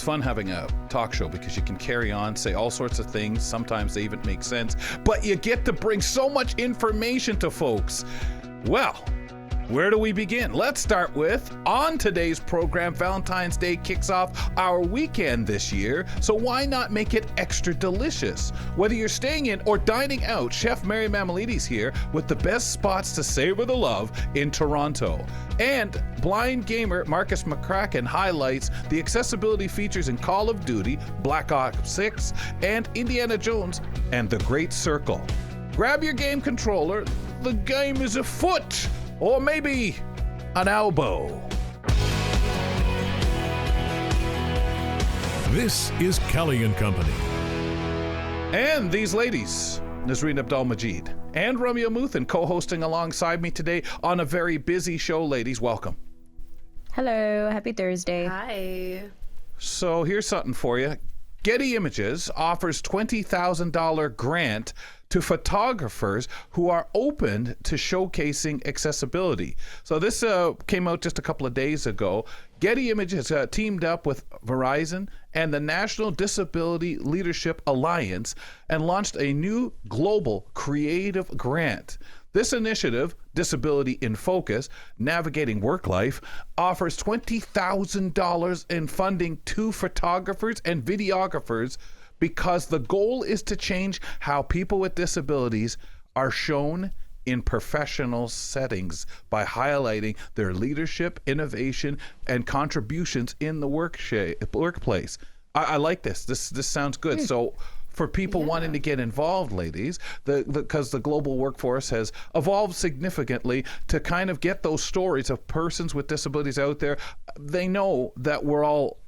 fun having a talk show because you can carry on, say all sorts of things. Sometimes they even make sense, but you get to bring so much information to folks. Well, where do we begin? Let's start with, on today's program, Valentine's Day kicks off our weekend this year, so why not make it extra delicious? Whether you're staying in or dining out, Chef Mary Mammoliti's here with the best spots to savor the love in Toronto. And blind gamer Markus McCracken highlights the accessibility features in Call of Duty, Black Ops 6, and Indiana Jones and the Great Circle. Grab your game controller, the game is afoot! Or maybe an elbow. This is Kelly and Company. And these ladies, Nisreen Abdel-Majid and Romeo Muthan, co-hosting alongside me today on a very busy show. Ladies, welcome. Hello, happy Thursday. Hi. So here's something for you. Getty Images offers $20,000 grant to photographers who are open to showcasing accessibility. So this came out just a couple of days ago. Getty Images teamed up with Verizon and the National Disability Leadership Alliance and launched a new global creative grant. This initiative, Disability in Focus, Navigating Work Life, offers $20,000 in funding to photographers and videographers because the goal is to change how people with disabilities are shown in professional settings by highlighting their leadership, innovation, and contributions in the workplace. I like this. This sounds good. So for people wanting to get involved, ladies, because the global workforce has evolved significantly to kind of get those stories of persons with disabilities out there. They know that we're all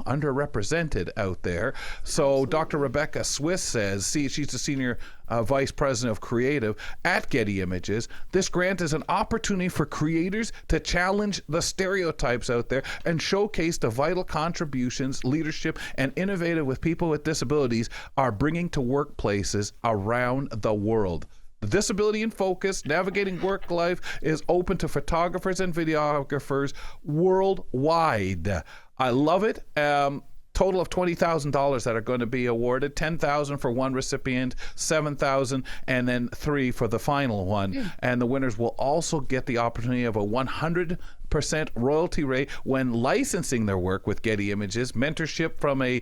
underrepresented out there. So absolutely. Dr. Rebecca Swiss says, she's the Senior Vice President of Creative at Getty Images. This grant is an opportunity for creators to challenge the stereotypes out there and showcase the vital contributions, leadership, and innovative with people with disabilities are bringing to workplaces around the world. The Disability in Focus, Navigating Work Life is open to photographers and videographers worldwide. I love it. Total of $20,000 that are going to be awarded. $10,000 for one recipient, $7,000, and then $3,000 for the final one. And the winners will also get the opportunity of a 100% royalty rate when licensing their work with Getty Images, mentorship from a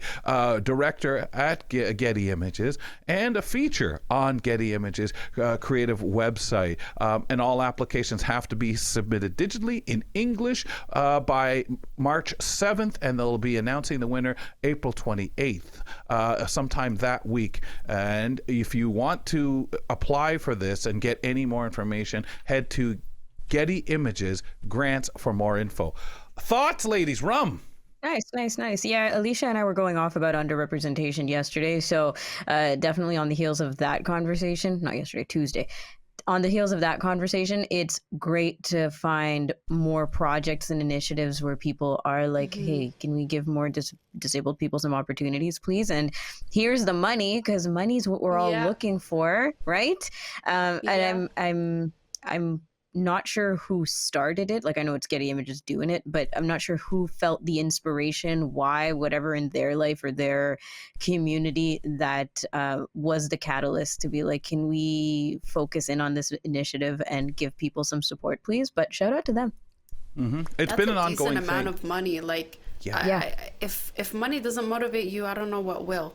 director at Getty Images, and a feature on Getty Images creative website. And all applications have to be submitted digitally in English by March 7th, and they'll be announcing the winner April 28th, sometime that week. And if you want to apply for this and get any more information, head to Getty Images grants for more info. Thoughts, ladies? Nice. Yeah, Alicia and I were going off about underrepresentation yesterday. So definitely on the heels of that conversation, not yesterday, Tuesday. On the heels of that conversation, it's great to find more projects and initiatives where people are like, hey, can we give more disabled people some opportunities, please? And here's the money, because money's what we're all looking for, right? And I'm not sure who started it. Like, I know it's Getty Images doing it, but I'm not sure who felt the inspiration, why, whatever in their life or their community that was the catalyst to be like, can we focus in on this initiative and give people some support, please? But shout out to them. It's been an ongoing thing. That's a decent amount of money. Like, if money doesn't motivate you, I don't know what will.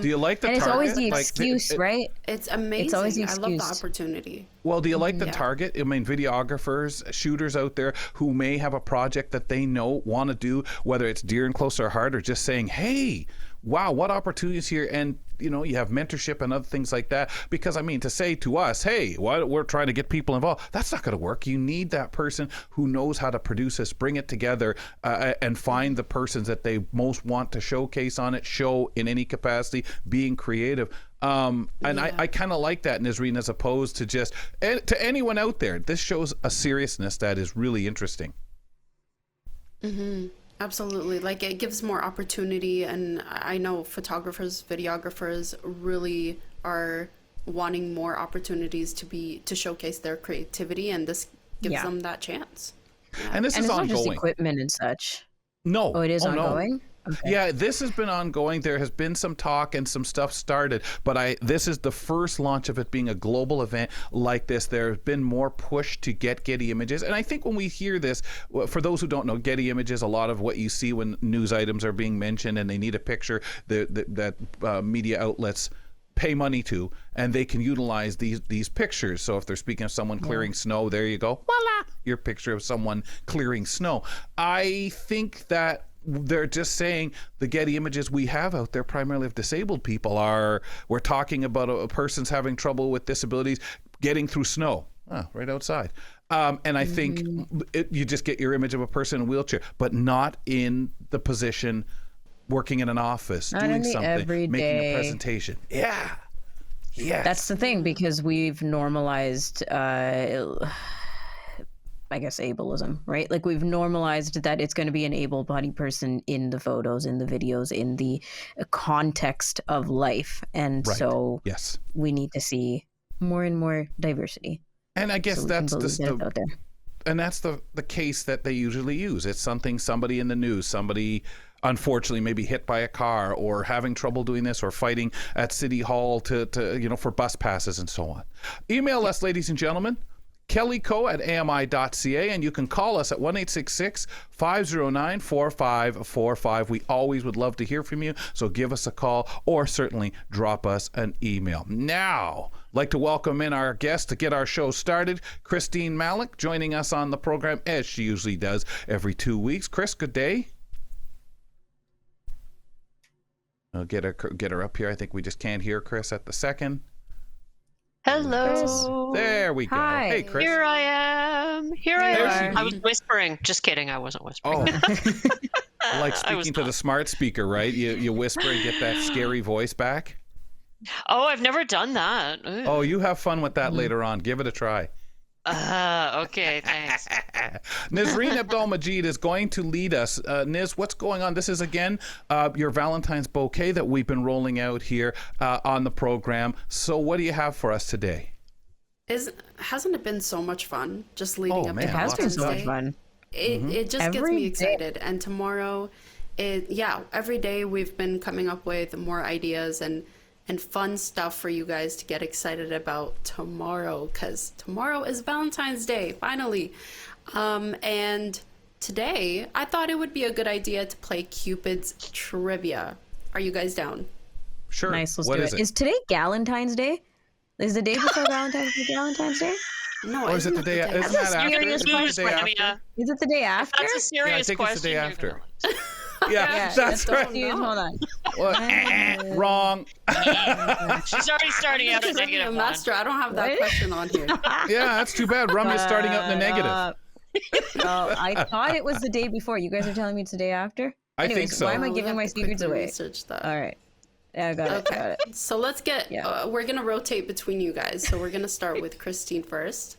Do you like the and target? It's always the excuse, right? It's amazing. It's always the excuse. I love the opportunity. Well, do you like the target? I mean, videographers, shooters out there who may have a project that they know want to do, whether it's dear and close to their heart or just saying, hey, wow, what opportunities here. And, you know, you have mentorship and other things like that. Because, I mean, to say to us, hey, we're trying to get people involved, that's not going to work. You need that person who knows how to produce this, bring it together, and find the persons that they most want to showcase on it, show in any capacity, being creative. And I kind of like that, Nisreen, as opposed to just to anyone out there. This shows a seriousness that is really interesting. Absolutely. Like, it gives more opportunity, and I know photographers, videographers really are wanting more opportunities to showcase their creativity, and this gives them that chance. And this is it's ongoing. not just equipment and such. No. Oh, it is ongoing? Yeah, this has been ongoing. There has been some talk and some stuff started, but this is the first launch of it being a global event like this. There's been more push to get Getty Images, and I think when we hear this, for those who don't know, Getty Images, a lot of what you see when news items are being mentioned and they need a picture that media outlets pay money to, and they can utilize these pictures. So if they're speaking of someone clearing snow, there you go, voila, your picture of someone clearing snow. I think that they're just saying the Getty Images we have out there, primarily of disabled people, we're talking about a person's having trouble with disabilities getting through snow, right outside. And I think you just get your image of a person in a wheelchair, but not in the position working in an office, Not doing in something, everyday. making a presentation. Yeah. Yes. That's the thing, because we've normalized, I guess, ableism, right? Like, we've normalized that it's going to be an able-bodied person in the photos, in the videos, in the context of life. And so yes, we need to see more and more diversity. And I guess So that's out there. and that's the case that they usually use. It's somebody in the news, somebody unfortunately maybe hit by a car or having trouble doing this or fighting at City Hall to for bus passes and so on. Email us, ladies and gentlemen, kellyco@ami.ca, and you can call us at 1-866-509-4545. We always would love to hear from you, so give us a call or certainly drop us an email. Now, I'd like to welcome in our guest to get our show started, Christine Malik, joining us on the program as she usually does every 2 weeks. Chris, good day. I'll get her up here. I think we just can't hear Chris at the second. Hello. There we go. Hi. Hey, Chris. Here I am. Here I There am. she I was whispering. Just kidding. I wasn't whispering. Oh, like I was speaking to the smart speaker, right? You whisper and get that scary voice back. Oh, I've never done that. Ooh. Oh, you have fun with that later on. Give it a try. Okay, thanks. Nisreen Abdel-Majid is going to lead us. Niz, what's going on? This is, again, your Valentine's bouquet that we've been rolling out here on the program. So what do you have for us today? Hasn't it been so much fun just leading up man, to It has been Valentine's so much Day? fun. It just gets Every me day. excited. And tomorrow, every day we've been coming up with more ideas and fun stuff for you guys to get excited about tomorrow, because tomorrow is Valentine's Day, finally. And today, I thought it would be a good idea to play Cupid's Trivia. Are you guys down? Sure. Nice, let's What do is it. it? Is today Galentine's Day? Is the day before Valentine's Day Galentine's Day? No, Or is it the day? Isn't That's that a after? serious Isn't it the day question. after? Is it the day after? That's a serious think it's question. the day you're after. gonna like. Yeah, that's don't right. use- Hold on. Well, wrong. She's already starting out at Trivia negative one. master. I don't have that question on here. Yeah, that's too bad. Rum is starting out in the negative. Oh, I thought it was the day before. You guys are telling me it's the day after? I think Anyways, so. Why am I We giving have my to quickly secrets away? research that. All right. Yeah, I got it. Got Okay, it. so let's get, Yeah. we're going to rotate between you guys. So we're going to start with Christine first.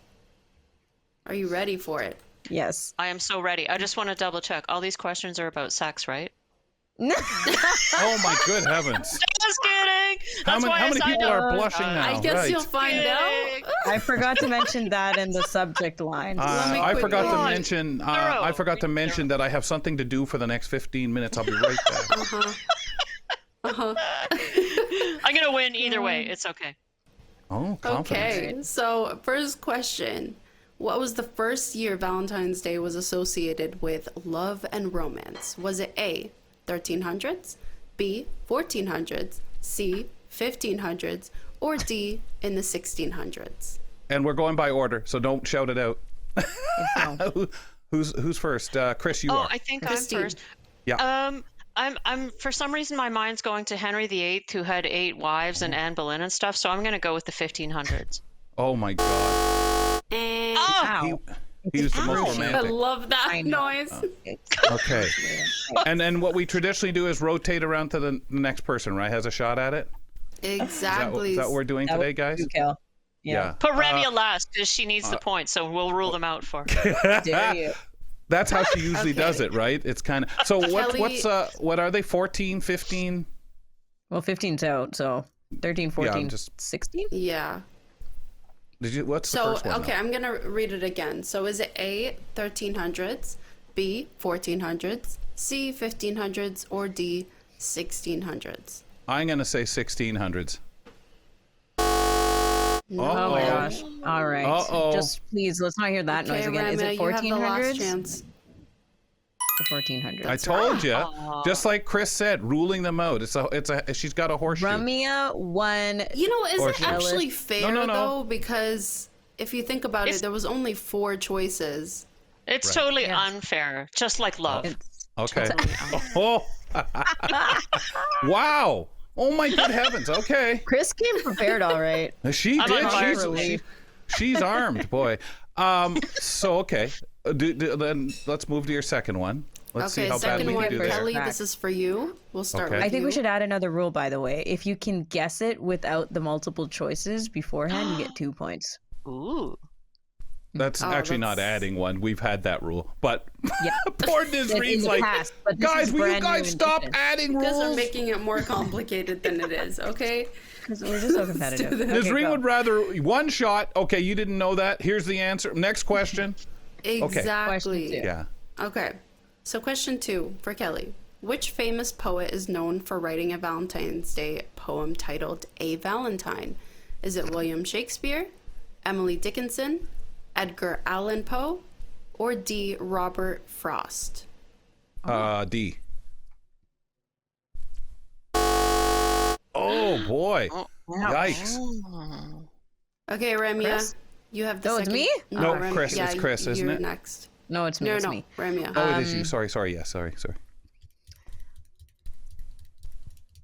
Are you ready for it? Yes. I am so ready. I just want to double check. All these questions are about sex, right? Oh my good heavens! Just kidding. How That's why I many signed people up. are blushing now? I guess right. you'll find out. I forgot to mention that in the subject line. Let me I quickly- forgot to Thorough. mention. I forgot to mention that I have something to do for the next 15 minutes. I'll be right back. I'm gonna win either way. It's okay. Oh, confidence. Okay, so first question. What was the first year Valentine's Day was associated with love and romance? Was it A, 1300s, B, 1400s, C, 1500s, or D, in the 1600s? And we're going by order, so don't shout it out. Who's first? Chris, you are. I think Christine. I'm first. Yeah. I'm for some reason my mind's going to Henry VIII, who had 8 wives, and Anne Boleyn and stuff. So I'm gonna go with the 1500s. Oh my God. And Ow. He was the most Ow. I romantic. love that I know. noise. Okay. And then what we traditionally do is rotate around to the next person, right? Has a shot at it. Exactly. Is that what we're doing That today, was guys? you, Kel. Yeah. Put Remy last because she needs the point, so we'll rule them out for her. Dare you. That's how she usually Okay. does it, right? It's kind of so. Kelly- What are they? 14, 15? Well, 15's out, so 13, 14, just- 16? Yeah. Did you? What's the So, first one? okay, I'm going to read it again. So is it A, 1300s, B, 1400s, C, 1500s, or D, 1600s? I'm going to say 1600s. No. Oh my gosh. All right. Just please, let's not hear that noise again. Is it you have the last 1400s? chance. The 1400s. I told you, just like Chris said, ruling them out. She's got a horseshoe. Ramia won. You know, is it Jealous. actually fair No. though? Because if you think about it, there was only 4 choices. It's totally unfair, just like love. Okay. Oh. Wow. Oh my good heavens. Okay. Chris came prepared, all right. She I'm on fire. did. She's armed, boy. So okay. Then let's move to your second one. Let's see how bad second we one, can do this. Kelly, this is for you. We'll start Okay. with I think you. we should add another rule, by the way. If you can guess it without the multiple choices beforehand, you get 2 points. Ooh. That's actually not adding one. We've had that rule. But Yeah. poor Nisreen's like, past, but this guys, is will you brand new guys stop edition. adding You guys are rules? making it more complicated than it is, okay? Because we're just so competitive. Okay, Nisreen go. would rather one shot. Okay, you didn't know that. Here's the answer. Next question. Exactly. Question 2. Yeah. Okay. So question 2 for Kelly. Which famous poet is known for writing a Valentine's Day poem titled A Valentine? Is it William Shakespeare, Emily Dickinson, Edgar Allan Poe, or D, Robert Frost? D. Oh boy. Yikes. Okay, Ramya, Chris? you have the Oh, it's second. me? No, Ram- Chris, it's Chris, isn't you're it? next. No, it's me. No, it's no, me. Ramya. Oh, it is you. Sorry. Yeah, sorry.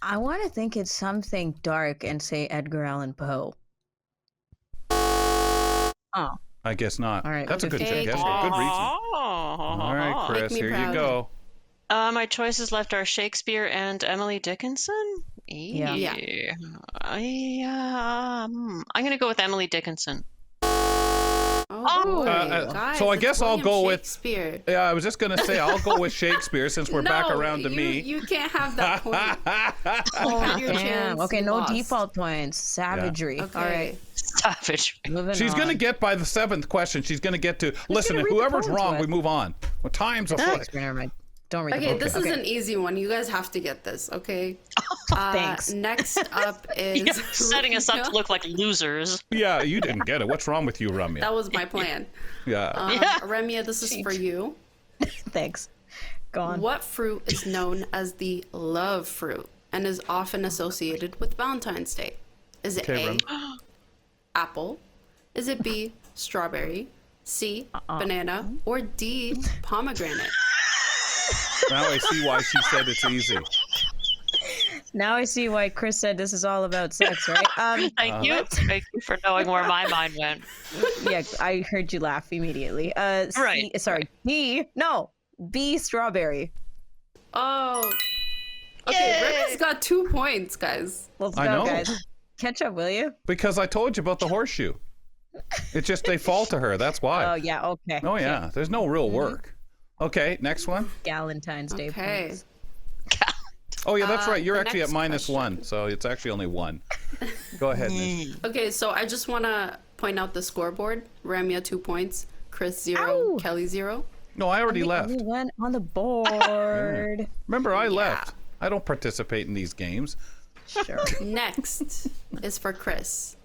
I want to think it's something dark and say Edgar Allan Poe. Oh, I guess not. All right, That's a good okay. guess. Good reason. All right, Chris, Make me here you proud. go. My choices left are Shakespeare and Emily Dickinson. Yeah. I'm going to go with Emily Dickinson. Oh, guys, so I it's guess I'll William go with- Shakespeare. Yeah, I was just gonna say I'll go with Shakespeare since we're back around to me. You can't have that point. You had your damn. chance, Okay, you no lost. default points. Savagery. Okay. All right, Savage. moving She's on. gonna get by the 7th question. She's gonna get to listen. gonna And read the whoever's poems wrong, with. we move on. Well, time's afoot. Never mind. Don't read Okay, the this book. is an easy one. You guys have to get this, okay? Thanks. Next up is... You're setting us up to look like losers. Yeah, you didn't get it. What's wrong with you, Ramya? That was my plan. Yeah. Ramya, this is for you. Thanks. Go on. What fruit is known as the love fruit and is often associated with Valentine's Day? Is it Okay, A, Ram. apple? Is it B, strawberry? C, banana? Or D, pomegranate? Now I see why she said it's easy. Now I see why Chris said this is all about sex, right? Thank you. Thank you for knowing where my mind went. Yeah, I heard you laugh immediately. Right. B. No, B, strawberry. Oh. Okay, Ramya's got 2 points, guys. Let's I go, know. guys. Catch up, will you? Because I told you about the horseshoe. It's just they fall to her. That's why. Oh, yeah, okay. Oh yeah. There's no real work. Okay, next one. Valentine's Day Okay. points. Oh yeah, that's right. You're the actually at next -1, so it's actually only 1. Go ahead, Nish. Okay, so I just want to point out the scoreboard. Ramya 2 points, Chris 0, Ow. Kelly 0. No, I already left. Only one on the board. Remember, I left. I don't participate in these games. Sure. Next is for Chris.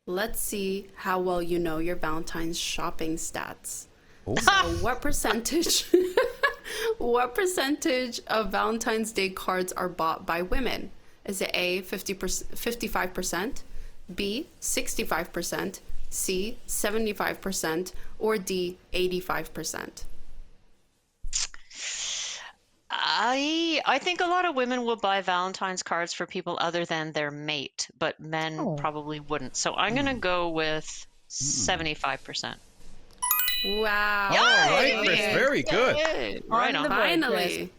Let's see how well you know your Valentine's shopping stats. So what percentage of Valentine's Day cards are bought by women? Is it A, 55%, B, 65%, C, 75%, or D, 85%? I think a lot of women will buy Valentine's cards for people other than their mate, but men probably wouldn't. So I'm going to go with 75%. Wow. All right, Chris. Very good. Yay. Right On on. the board, Finally.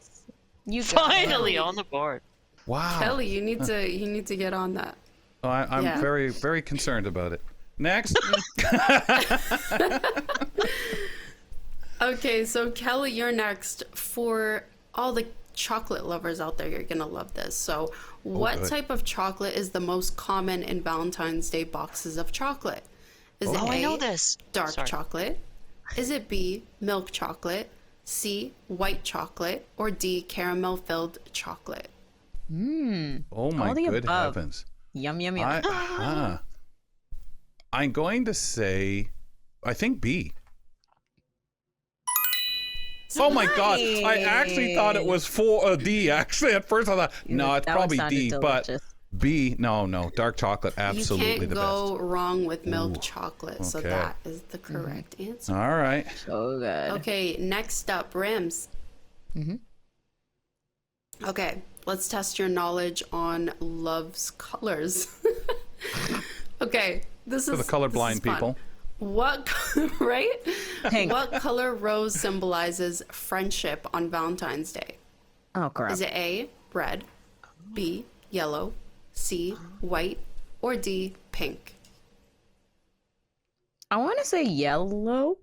You got it. Finally on the board. Wow. Kelly, you need to get on that. Oh, I'm Yeah. very, very concerned about it. Next. Okay, so Kelly, you're next. For all the chocolate lovers out there, you're gonna love this. So, what good. type of chocolate is the most common in Valentine's Day boxes of chocolate? Is it Oh, I know A, this. dark Sorry. chocolate? Is it B, milk chocolate? C, white chocolate, or D, caramel-filled chocolate? Oh my All the good above. heavens. Yum, yum, yum. I'm going to say, I think B. Oh my God! I actually thought it was D. Actually, at first I thought, no, it's That one probably sounded D. delicious. But B, no, dark chocolate, absolutely You can't the go best. wrong with milk chocolate, so okay. that is the correct answer. All right. So good. Okay, next up, Rams. Okay, let's test your knowledge on love's colors. Okay, this For is the colorblind this is fun. people. What, right? Pink. What color rose symbolizes friendship on Valentine's Day? Oh, crap. Is it A, red, B, yellow, C, white, or D, pink? I want to say yellow.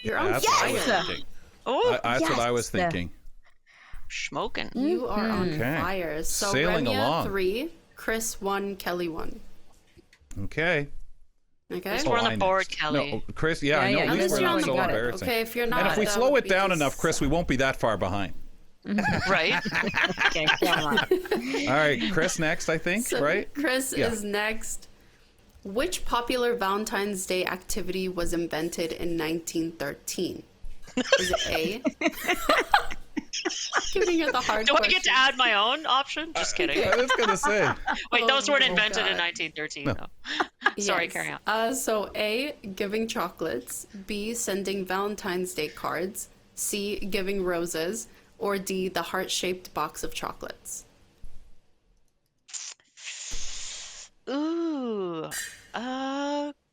You're on That's what I was fire. thinking. Oh, That's what I was yes. thinking. smoking. You are on Okay. fire. So Sailing Remya along. 3, Chris 1, Kelly 1. Okay. Okay? We're on I the board, next. Kelly. No, Chris. Yeah, I know. yeah, At least Unless we're you're not on the so board. embarrassing. Okay, if you're not, And if we that slow would it be down just enough, Chris, we won't be that far behind. Right? Okay, come on. All right, Chris next, I think, So right? Chris Yeah. is next. Which popular Valentine's Day activity was invented in 1913? Is it A? Giving you the hard Do I question. get to add my own option? Just kidding. I was going to say. Wait, those weren't Oh, invented in God. 1913. No. Sorry, Yes. carry on. So A, giving chocolates, B, sending Valentine's Day cards, C, giving roses, or D, the heart-shaped box of chocolates. Ooh.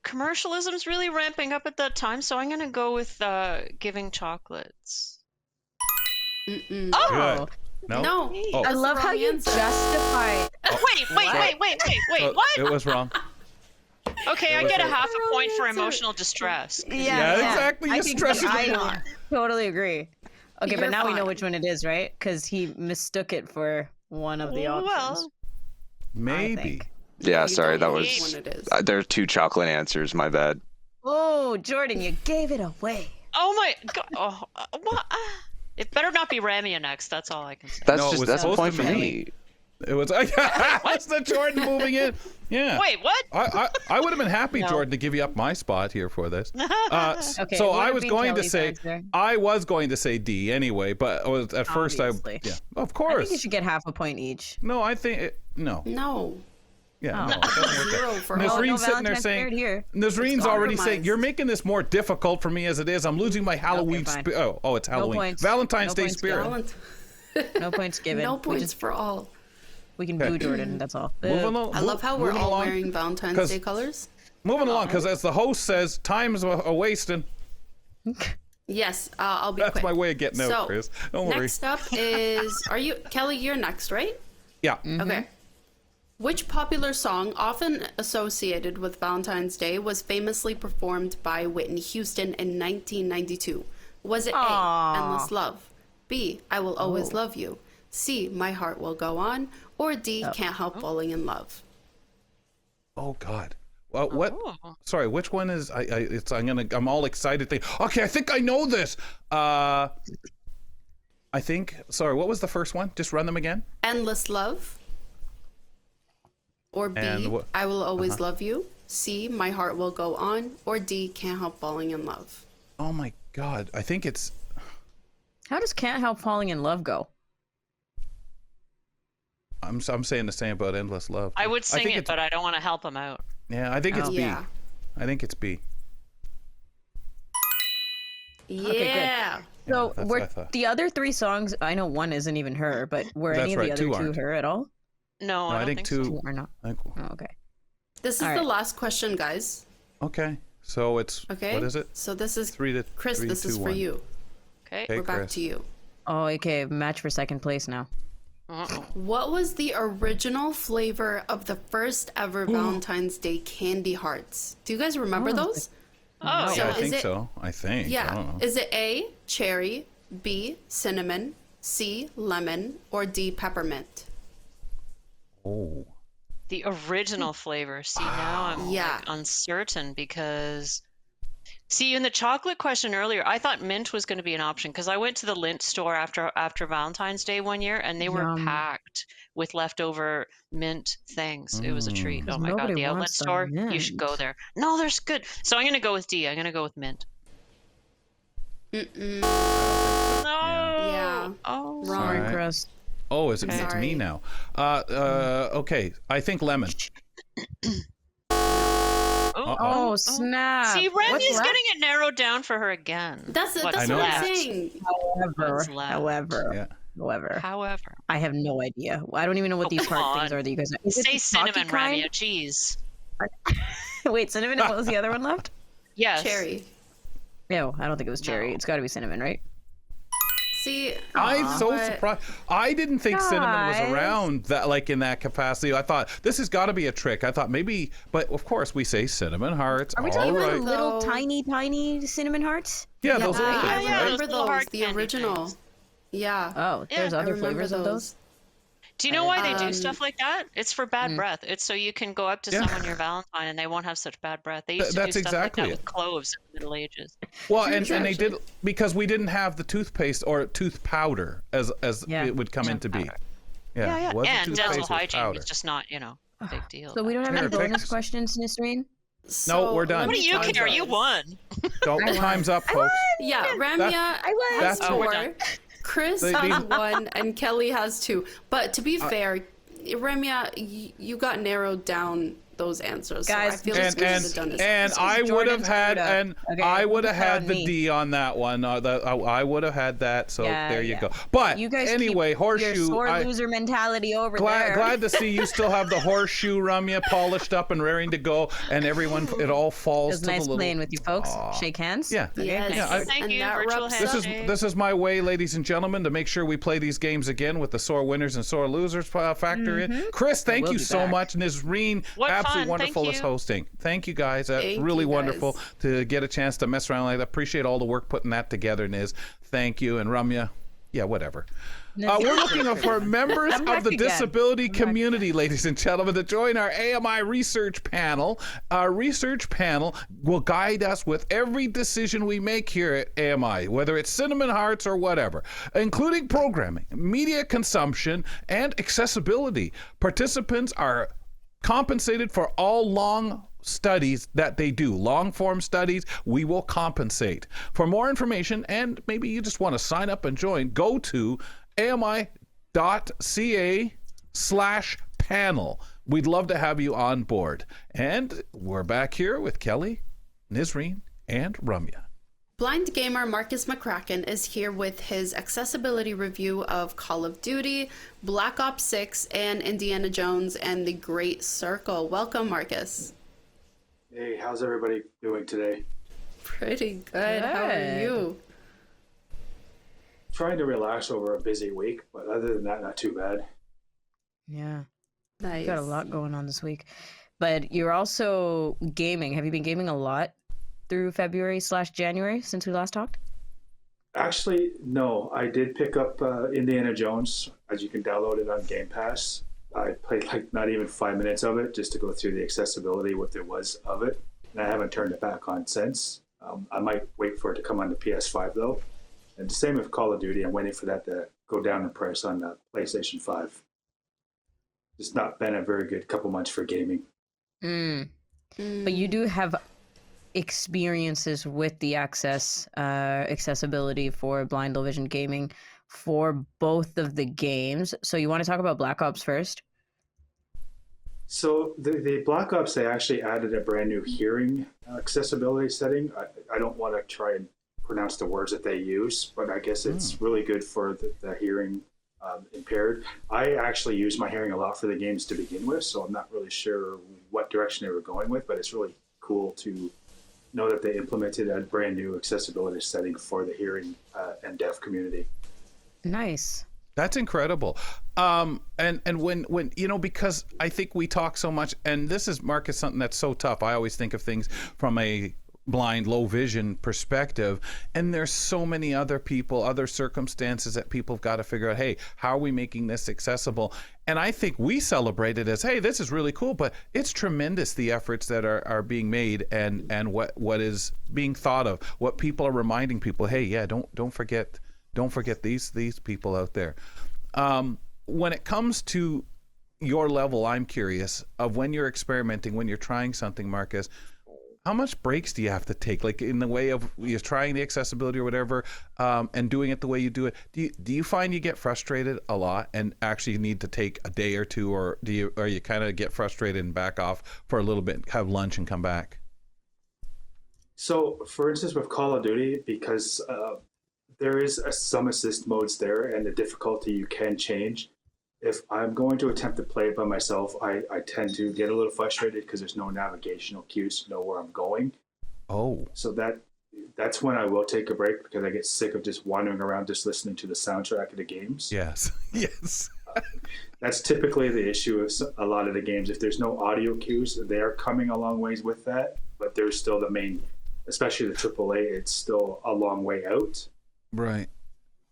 Commercialism's really ramping up at that time, so I'm going to go with giving chocolates. Mm-mm. Oh! Good. No? No. Oh. I That's love the how wrong you answer. justify. Wait, Oh, what? It was wrong. Okay, I was get a wrong. half a Wrong point for answer. emotional distress. Yeah, exactly. I You think stress it I more. totally agree. Okay, You're but now we know fine. which one it is, right? Because he mistook it for one of the options. Well, Maybe. think. Yeah, You sorry, don't that know was. which one it is. There are two chocolate answers. My bad. Oh, Jordan, you gave it away. oh my god. Oh, what? It better not be Ramia next. That's all I can say. That's No, it just was that's a supposed point to for be me. It was. That's the Jordan moving in. Yeah. Wait, what? I would have been happy, No. Jordan, to give you up my spot here for this. Okay, So would I have was been going to Kelly's say, answer. I was going to say D anyway, but at first Obviously. yeah, of I course. think you should get half a point each. No, I think no. No. Yeah, Oh. no, it doesn't work. Zero for Nasreen's all. no sitting there Valentine's saying, paired here. Nasreen's already saying, compromised. you're making this more difficult for me as it is. I'm losing my Halloween fine. spirit. Oh, it's Halloween. points. Valentine's No Day points, spirit. Valent- No points given. no We points just for all. we can boo Jordan. That's all. Moving I love how we're moving all along. wearing Valentine's 'Cause- Day colors. Moving along, because as the host says, time's a wasting. Yes, I'll be That's quick. my way of getting out, So, Chris. Don't worry. next up is, Kelly, you're next, right? Yeah. Okay. Which popular song, often associated with Valentine's Day, was famously performed by Whitney Houston in 1992? Was it A, Aw. Endless Love, B, I Will Always Love You, C, My Heart Will Go On, or D, Can't Help Falling in Love? Oh God. Well, what? Oh. Sorry, which one is? I'm all excited. Okay, I think I know this. I think. Sorry, what was the first one? Just run them again. Endless Love, or B, And what- I Will Always Love You, C, My Heart Will Go On, or D, Can't Help Falling in Love? Oh my God. I think it's. How does "Can't Help Falling in Love" go? I'm saying the same about Endless Love. I would sing think it, it's- but I don't want to help him out. Yeah, I think it's B. Yeah. I think it's B. Yeah. So that's what I were thought. the other three songs? I know one isn't even her, but were That's any of right, the other two two aren't. her at all? No, No, I I don't think so. two. Two are not. I think- Oh, okay. This is All the right. last question, guys. Okay, so it's Okay. what is it? So this is Three to Chris. three, This is two, for one. you. Okay. Okay, We're back Chris. to you. Oh, okay. Match for second place now. Uh-oh. What was the original flavor of the first ever Valentine's Day candy hearts? Do you guys remember those? Oh, So Yeah, I is think it- so. I think. I Yeah. don't know. Is it A, cherry, B, cinnamon, C, lemon, or D, peppermint? Oh. The original flavor. See, now I'm Yeah. like, uncertain because See, in the chocolate question earlier, I thought mint was going to be an option because I went to the Lindt store after Valentine's Day one year, and they were Yum. packed with leftover mint things. It was a treat. 'Cause Oh my God, nobody the outlet wants the store, you should go mint. there. No, there's good. So I'm going to go with D. I'm going to go with mint. Mm-mm. No. Yeah. Oh, Wrong. Sorry, Alright. Chris. Oh, is it Okay. to me Sorry. now? Okay, I think lemon. Oh, Oh, snap. See, What's Remy's left? getting it narrowed down for her again. That's What's I know. what left? I'm saying. What's left? However, However, I have no idea. I don't even know what these come part things on. are that you guys. Is it say the chalky cinnamon, kind? Ramya. Jeez. Wait, cinnamon. And what was the other one left? Yes. Cherry. No, I don't think it was cherry. No. It's got to be cinnamon, right? See, I'm so but- surprised. I didn't think cinnamon was Guys. around that, like in that capacity. I thought this has got to be a trick. I thought maybe, but of course we say cinnamon hearts. Are we All talking about right. little Though- tiny cinnamon hearts? Yeah, those I little things, yeah, right? remember those little hard those, the candy original. things. Yeah. Oh, there's Yeah, I other remember flavors of those. Do you know why they do Um, stuff like that? It's for bad breath. It's so you can go up to Yeah. someone your Valentine and they won't have such bad breath. They used to That's do stuff exactly like that it. with cloves in the Middle Ages. Well, True, and they actually. did because we didn't have the toothpaste or tooth powder as Yeah. it would come into be. powder. Yeah, it wasn't And toothpaste, dental it was hygiene powder. was just not, a big deal. So we don't have Sure, any bonus thanks. questions, Nisreen? So, we're done. let What do me you tell care? You guys. won. Don't, time's up, folks. Yeah, Ramya has that's- Oh, we're 4, done. Chris They- has 1, and Kelly has 2. But to be fair, Ramya, you got narrowed down those answers. Guys, so I feel And like we should have done this. and This I was would have Jordan had screwed up. and Okay, I would have it's had on the me. D on that one. I would have had that. So Yeah, there you yeah. go. But You guys anyway, keep horseshoe. your sore loser mentality over there. Glad to see you still have the horseshoe, Ramya, polished up and raring to go, and everyone it all It falls was to nice the little. playing with you folks. Shake hands. Yeah. Okay, Yes. thanks. Yeah, Thank and you, that virtual wraps handshake. This is my way, ladies and gentlemen, to make sure we play these games again with the sore winners and sore losers factor in. Chris, thank We'll you be so back. much. Nisreen, What absolutely fun. wonderful Thank as you. hosting. Thank you guys. Thank Really you, wonderful guys. to get a chance to mess around like that. Appreciate all the work putting that together, Niz. Thank you. And Ramya, yeah, whatever. We're looking for members I'm of back the again. disability I'm back community, ladies and gentlemen, to join our AMI research panel. Our research panel will guide us with every decision we make here at AMI, whether it's cinnamon hearts or whatever, including programming, media consumption, and accessibility. Participants are compensated for all long studies that they do, long form studies. We will compensate. For more information, and maybe you just want to sign up and join, go to ami.ca/panel. We'd love to have you on board. And we're back here with Kelly, Nisreen, and Ramya. Blind Gamer Markus McCracken is here with his accessibility review of Call of Duty, Black Ops 6, and Indiana Jones and the Great Circle. Welcome, Marcus. Hey, how's everybody doing today? Pretty good. How are Good. you? Trying to relax over a busy week, but other than that, not too bad. Yeah, Nice. you got a lot going on this week. But you're also gaming. Have you been gaming a lot through February/January since we last talked? Actually, no, I did pick up Indiana Jones, as you can download it on Game Pass. I played like not even 5 minutes of it just to go through the accessibility, what there was of it. And I haven't turned it back on since. I might wait for it to come on the PS5 though. And the same with Call of Duty. I'm waiting for that to go down in price on the PlayStation 5. It's not been a very good couple months for gaming. But you do have experiences with the accessibility for blind low vision gaming for both of the games. So you want to talk about Black Ops first? So the Black Ops, they actually added a brand new hearing accessibility setting. I don't want to try and pronounce the words that they use, but I guess it's really good for the hearing impaired. I actually use my hearing a lot for the games to begin with, so I'm not really sure what direction they were going with, but it's really cool to know that they implemented a brand new accessibility setting for the hearing and deaf community. Nice. That's incredible. And when because I think we talk so much, and this is, Marcus, something that's so tough. I always think of things from a blind, low vision perspective. And there's so many other people, other circumstances that people have got to figure out, hey, how are we making this accessible? And I think we celebrate it as, hey, this is really cool, but it's tremendous, the efforts that are being made and what is being thought of, what people are reminding people, hey, yeah, don't forget these people out there. When it comes to your level, I'm curious of when you're experimenting, when you're trying something, Marcus, how much breaks do you have to take, like in the way of you're trying the accessibility or whatever, and doing it the way you do it? Do you find you get frustrated a lot and actually need to take a day or two, or you kind of get frustrated and back off for a little bit, have lunch and come back? So, for instance, with Call of Duty, because there is some assist modes there, and the difficulty you can change. If I'm going to attempt to play it by myself, I tend to get a little frustrated because there's no navigational cues to know where I'm going. Oh. So that's when I will take a break, because I get sick of just wandering around just listening to the soundtrack of the games. Yes. Yes. That's typically the issue with a lot of the games. If there's no audio cues, they are coming a long ways with that, but there's still the main, especially the AAA, it's still a long way out. Right.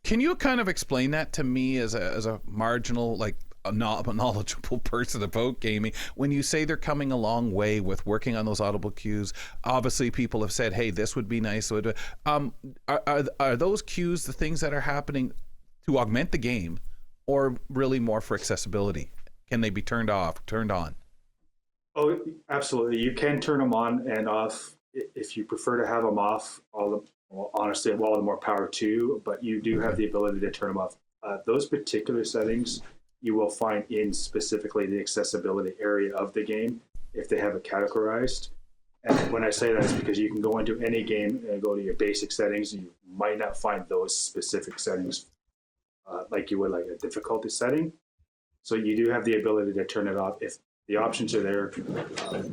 Can you kind of explain that to me as a marginal, like a knowledgeable person about gaming? When you say they're coming a long way with working on those audible cues, obviously people have said, hey, this would be nice. Are those cues the things that are happening to augment the game, or really more for accessibility? Can they be turned off, turned on? Oh, absolutely. You can turn them on and off. If you prefer to have them off, honestly, all the more power to you, but you do have the ability to turn them off. Those particular settings you will find in specifically the accessibility area of the game if they have it categorized. And when I say that, it's because you can go into any game and go to your basic settings, and you might not find those specific settings like you would like a difficulty setting. So you do have the ability to turn it off if the options are there.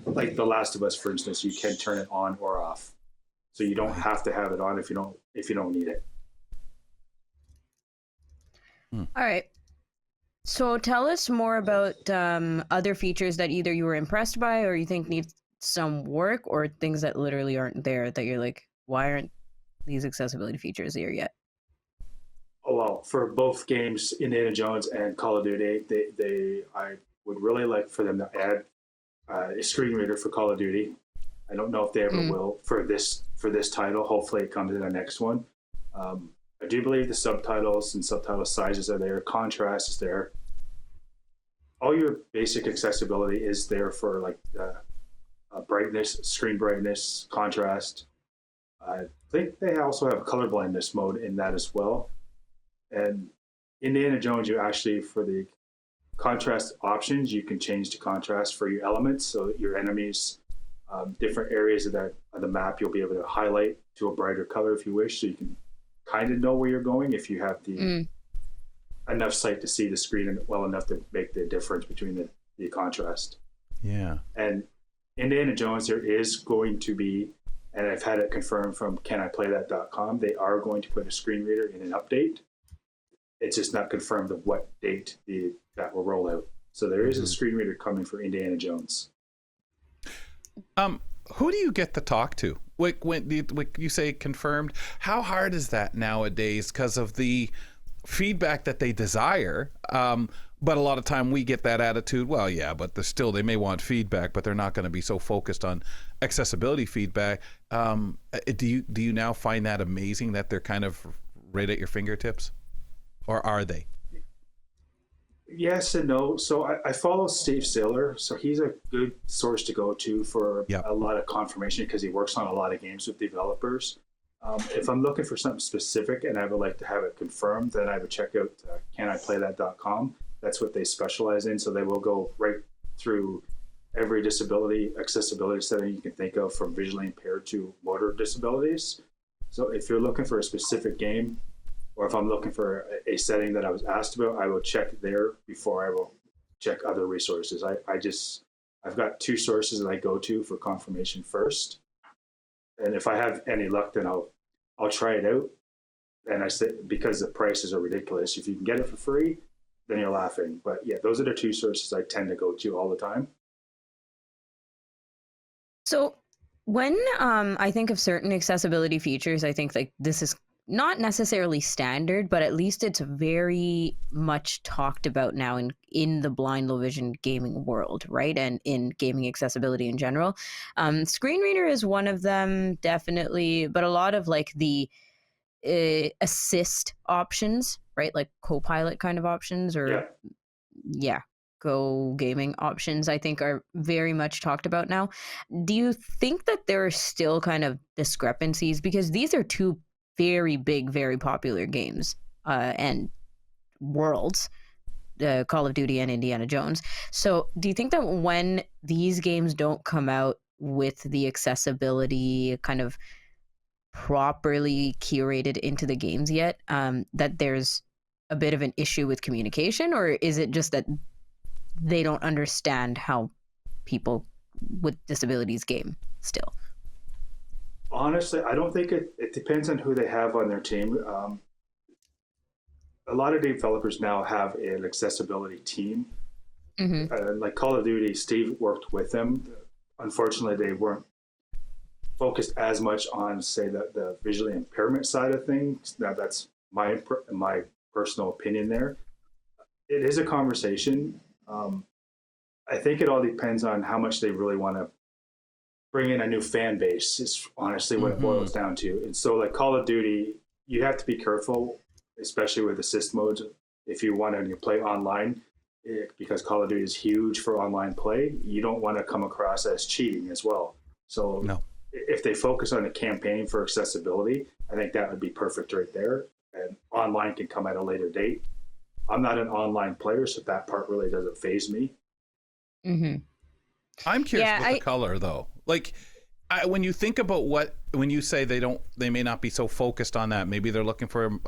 Like The Last of Us, for instance, you can turn it on or off. So you don't have to have it on if you don't need it. All right. So tell us more about other features that either you were impressed by or you think need some work, or things that literally aren't there that you're like, why aren't these accessibility features here yet? Oh, well, for both games, Indiana Jones and Call of Duty, I would really like for them to add a screen reader for Call of Duty. I don't know if they ever will for this title. Hopefully it comes in the next one. I do believe the subtitles and subtitle sizes are there. Contrast is there. All your basic accessibility is there for like brightness, screen brightness, contrast. I think they also have a color blindness mode in that as well. And Indiana Jones, you actually, for the contrast options, you can change the contrast for your elements, so that your enemies, different areas of the map, you'll be able to highlight to a brighter color if you wish, so you can kind of know where you're going if you have the enough sight to see the screen well enough to make the difference between the contrast. Yeah. And Indiana Jones, there is going to be, and I've had it confirmed from caniplaythat.com, they are going to put a screen reader in an update. It's just not confirmed of what date that will roll out. So there is a screen reader coming for Indiana Jones. Who do you get to talk to? Like when you say confirmed, how hard is that nowadays because of the feedback that they desire? But a lot of time we get that attitude, well, yeah, but they may want feedback, but they're not going to be so focused on accessibility feedback. Do you now find that amazing that they're kind of right at your fingertips? Or are they? Yes and no. So I follow Steve Saylor. So he's a good source to go to for a lot of confirmation because he works on a lot of games with developers. If I'm looking for something specific and I would like to have it confirmed, then I would check out caniplaythat.com. That's what they specialize in. So they will go right through every accessibility setting you can think of, from visually impaired to motor disabilities. So if you're looking for a specific game, or if I'm looking for a setting that I was asked about, I will check there before I will check other resources. I've got two sources that I go to for confirmation first. And if I have any luck, then I'll try it out. And I say, because the prices are ridiculous, if you can get it for free, then you're laughing. But yeah, those are the two sources I tend to go to all the time. So When I think of certain accessibility features, I think like this is not necessarily standard, but at least it's very much talked about now in the blind low vision gaming world, right? And in gaming accessibility in general. Screen reader is one of them, definitely, but a lot of like the assist options, right? Like co-pilot kind of options, or yeah, go gaming options, I think are very much talked about now. Do you think that there are still kind of discrepancies, because these are two very big, very popular games and worlds, Call of Duty and Indiana Jones. So do you think that when these games don't come out with the accessibility kind of properly curated into the games yet, that there's a bit of an issue with communication, or is it just that they don't understand how people with disabilities game still? Honestly, I don't think it depends on who they have on their team. A lot of developers now have an accessibility team. Like Call of Duty, Steve worked with them. Unfortunately, they weren't focused as much on, say, the visually impairment side of things. Now, that's my personal opinion there. It is a conversation. I think it all depends on how much they really want to bring in a new fan base, is honestly what it boils down to. And so like Call of Duty, you have to be careful, especially with assist modes, if you want to play online, because Call of Duty is huge for online play. You don't want to come across as cheating as well. So if they focus on a campaign for accessibility, I think that would be perfect right there. And online can come at a later date. I'm not an online player, so that part really doesn't faze me. I'm curious about the color, though. Like, when you think about when you say they may not be so focused on that, maybe they're looking for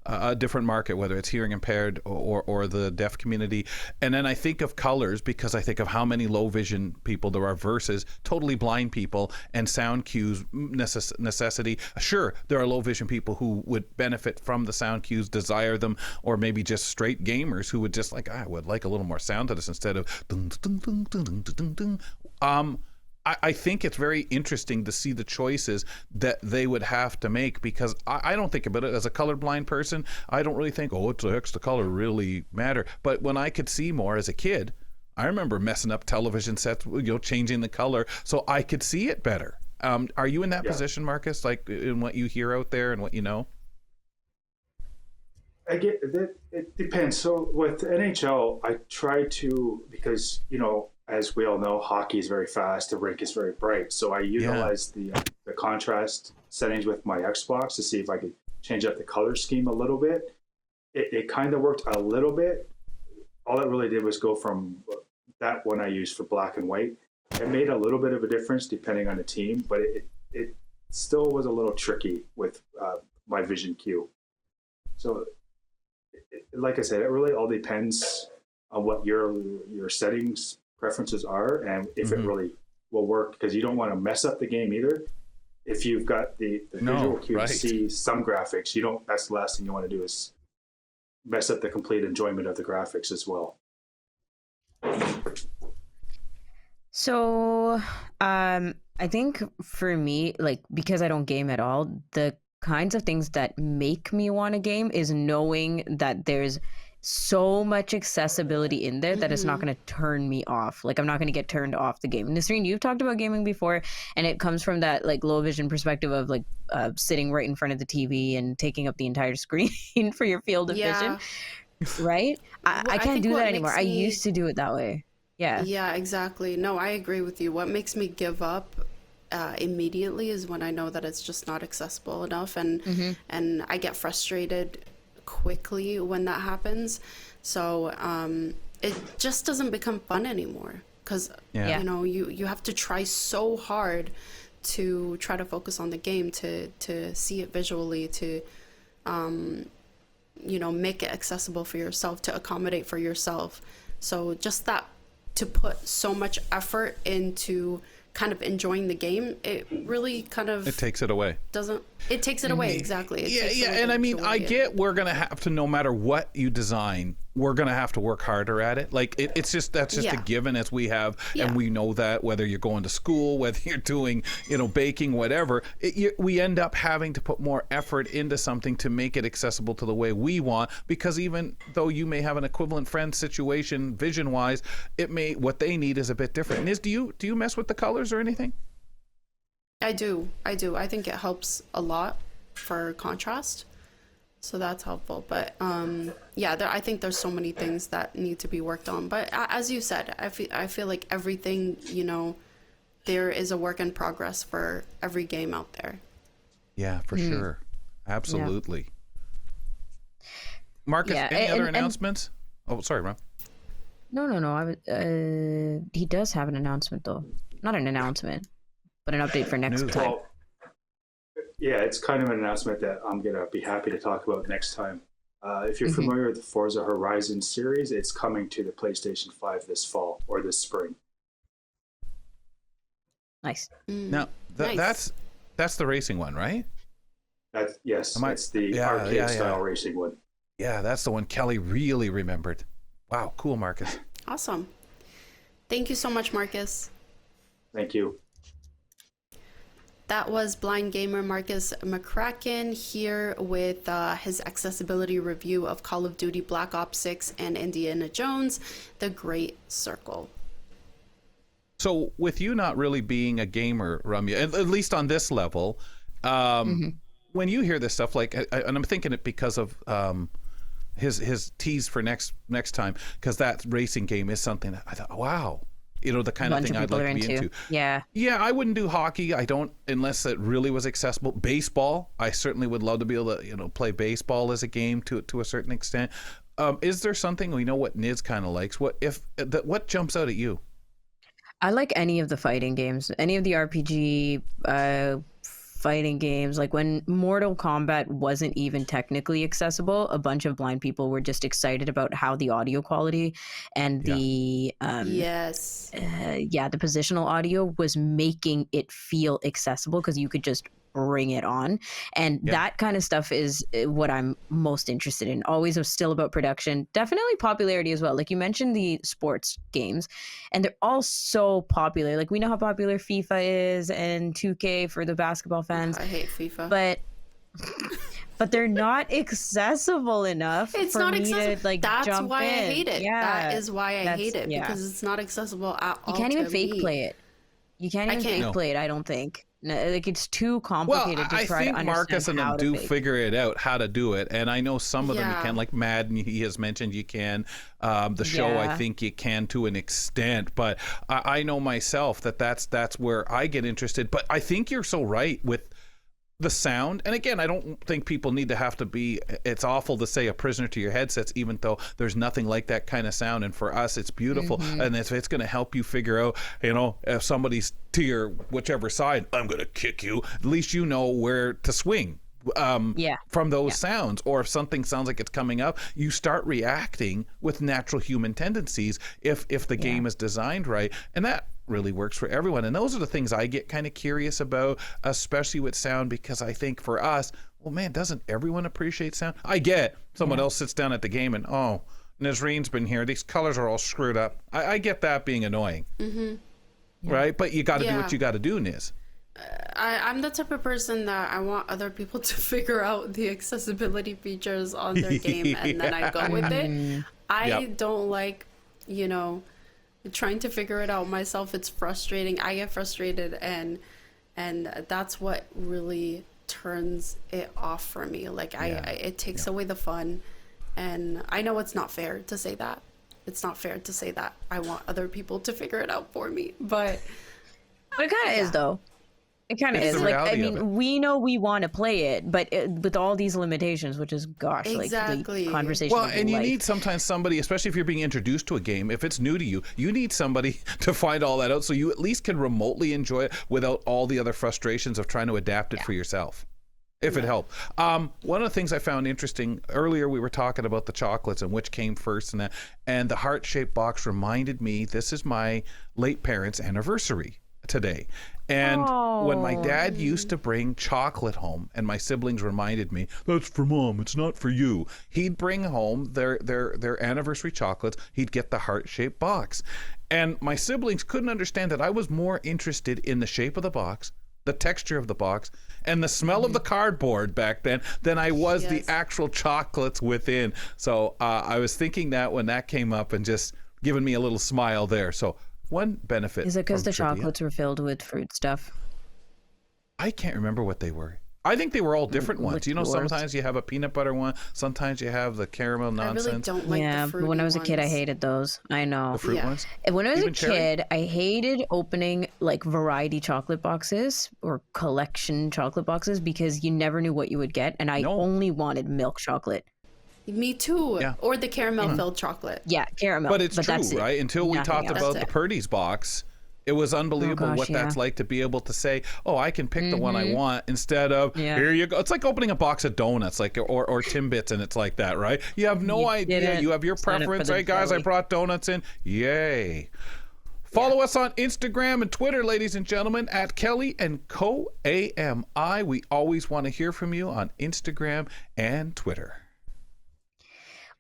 a different market, whether it's hearing impaired or the deaf community. And then I think of colors, because I think of how many low vision people there are versus totally blind people, and sound cues necessity. Sure, there are low vision people who would benefit from the sound cues, desire them, or maybe just straight gamers who would just like, I would like a little more sound to this instead of dun, dun, dun, dun, dun, dun, dun, dun. I think it's very interesting to see the choices that they would have to make, because I don't think about it as a colorblind person. I don't really think, what the heck's the color really matter? But when I could see more as a kid, I remember messing up television sets, changing the color so I could see it better. Are you in that position, Marcus, like in what you hear out there and what you know? I get that. It depends. So with NHL, I try to, because, as we all know, hockey is very fast. The rink is very bright. So I utilize the contrast settings with my Xbox to see if I could change up the color scheme a little bit. It kind of worked a little bit. All it really did was go from that one I used for black and white. It made a little bit of a difference depending on the team, but it still was a little tricky with my vision cue. So like I said, it really all depends on what your settings preferences are, and if it really will work, because you don't want to mess up the game either. If you've got the visual cue to see some graphics, that's the last thing you want to do is mess up the complete enjoyment of the graphics as well. So I think for me, like, because I don't game at all, the kinds of things that make me want to game is knowing that there's so much accessibility in there that it's not going to turn me off. Like, I'm not going to get turned off the game. Nisreen, you've talked about gaming before, and it comes from that like low vision perspective of like sitting right in front of the TV and taking up the entire screen for your field of vision, right? I can't do that anymore. I used to do it that way. Yeah, exactly. No, I agree with you. What makes me give up immediately is when I know that it's just not accessible enough, and I get frustrated quickly when that happens. So it just doesn't become fun anymore, because you have to try so hard to try to focus on the game, to see it visually, to make it accessible for yourself, to accommodate for yourself. So just that, to put so much effort into kind of enjoying the game, it really kind of takes it away. It takes it away, exactly. And I mean, I get we're gonna have to, no matter what you design, we're going to have to work harder at it. Like that's just a given, as we have, and we know that whether you're going to school, whether you're doing, baking, whatever, we end up having to put more effort into something to make it accessible to the way we want, because even though you may have an equivalent friend situation vision wise, what they need is a bit different. Niz, do you mess with the colors or anything? I do. I think it helps a lot for contrast. So that's helpful. But I think there's so many things that need to be worked on. But as you said, I feel like everything, there is a work in progress for every game out there. Yeah, for sure. Absolutely. Yeah. Marcus, any other announcements? Oh, sorry, Ron. No. He does have an announcement, though. Not an announcement, but an update for next time. Well, yeah, it's kind of an announcement that I'm going to be happy to talk about next time. If you're familiar with the Forza Horizon series, it's coming to the PlayStation 5 this fall or this spring. Nice. Now, that's the racing one, right? That's the arcade-style racing one. Yeah, that's the one Kelly really remembered. Wow, cool, Marcus. Awesome. Thank you so much, Marcus. Thank you. That was blind gamer Markus McCracken here with his accessibility review of Call of Duty Black Ops 6 and Indiana Jones, The Great Circle. So with you not really being a gamer, Ramya, at least on this level, when you hear this stuff, like, and I'm thinking it because of his tease for next time, because that racing game is something that I thought, wow. The kind of thing I'd like to be into. Yeah, I wouldn't do hockey. I don't, unless it really was accessible. Baseball, I certainly would love to be able to, play baseball as a game to a certain extent. Is there something, we know what Niz kind of likes? What jumps out at you? I like any of the fighting games, any of the RPG fighting games. Like when Mortal Kombat wasn't even technically accessible, a bunch of blind people were just excited about how the audio quality and the the positional audio was making it feel accessible, because you could just bring it on, and that kind of stuff is what I'm most interested in. Always still about production, definitely popularity as well. Like you mentioned the sports games, and they're all so popular. Like we know how popular FIFA is and 2K for the basketball fans. I hate FIFA, but they're not accessible enough. It's not accessible. That's jump why in. I hate it. Yeah, that is why I hate it, because it's not accessible at all. You can't even fake play it. You can't even fake play it, I don't think. No, like it's too complicated to try to understand. I think Marcus and them do figure it out how to do it, and I know some of them you can, like Madden. He has mentioned you can. The show, I think you can to an extent, but I know myself that's where I get interested. But I think you're so right with the sound, and again, I don't think people need to have to be, it's awful to say, a prisoner to your headsets, even though there's nothing like that kind of sound, and for us it's beautiful. And if it's going to help you figure out, if somebody's to your whichever side, I'm going to kick you, at least you know where to swing from those sounds. Or if something sounds like it's coming up, you start reacting with natural human tendencies if the game is designed right, and that really works for everyone. And those are the things I get kind of curious about, especially with sound, because I think for us, well, man, doesn't everyone appreciate sound? I get someone else sits down at the game and, oh, Nisreen's been here, these colors are all screwed up. I get that being annoying, right? But you got to do what you got to do, Niz. I'm the type of person that I want other people to figure out the accessibility features on their game, and then I go with it. I don't like, trying to figure it out myself. It's frustrating. I get frustrated, and that's what really turns it off for me. Like it takes away the fun, and I know it's not fair to say that. It's not fair to say that I want other people to figure it out for me, but it kind of is, though. It kind of is. Like, I mean, we know we want to play it, but with all these limitations, which is, gosh, like the conversation. Well, and you need sometimes somebody, especially if you're being introduced to a game, if it's new to you, you need somebody to find all that out, so you at least can remotely enjoy it without all the other frustrations of trying to adapt it for yourself, if it helped. One of the things I found interesting, earlier we were talking about the chocolates and which came first and that, and the heart-shaped box reminded me, this is my late parents' anniversary. today. And when my dad used to bring chocolate home, and my siblings reminded me, that's for Mom, it's not for you. He'd bring home their anniversary chocolates. He'd get the heart-shaped box. And my siblings couldn't understand that I was more interested in the shape of the box, the texture of the box, and the smell of the cardboard back then than I was the actual chocolates within. So I was thinking that when that came up and just giving me a little smile there. So one benefit. Is it because the trivia, chocolates were filled with fruit stuff? I can't remember what they were. I think they were all different ones. You know, sometimes you have a peanut butter one. Sometimes you have the caramel nonsense. I really don't like the fruity when I was a kid, I ones. hated those. I know. The fruit ones? And when I was Even a cherry? kid, I hated opening like variety chocolate boxes or collection chocolate boxes because you never knew what you would get. And I only wanted milk chocolate. Me too. Yeah. Or the caramel filled chocolate. Yeah, caramel. But it's true, that's it. right? Until we Nothing talked else. about That's the it. Purdy's box, it was unbelievable gosh, what that's yeah. like to be able to say, oh, I can pick the one I want instead of, here you go. It's like opening a box of donuts like or Timbits, and it's like that, right? You have no idea. didn't You have your sign up for preference. the Hey, guys, I jelly. brought donuts in. Yay. Follow us on Instagram and Twitter, ladies and gentlemen, at Kelly and Co AMI. We always want to hear from you on Instagram and Twitter.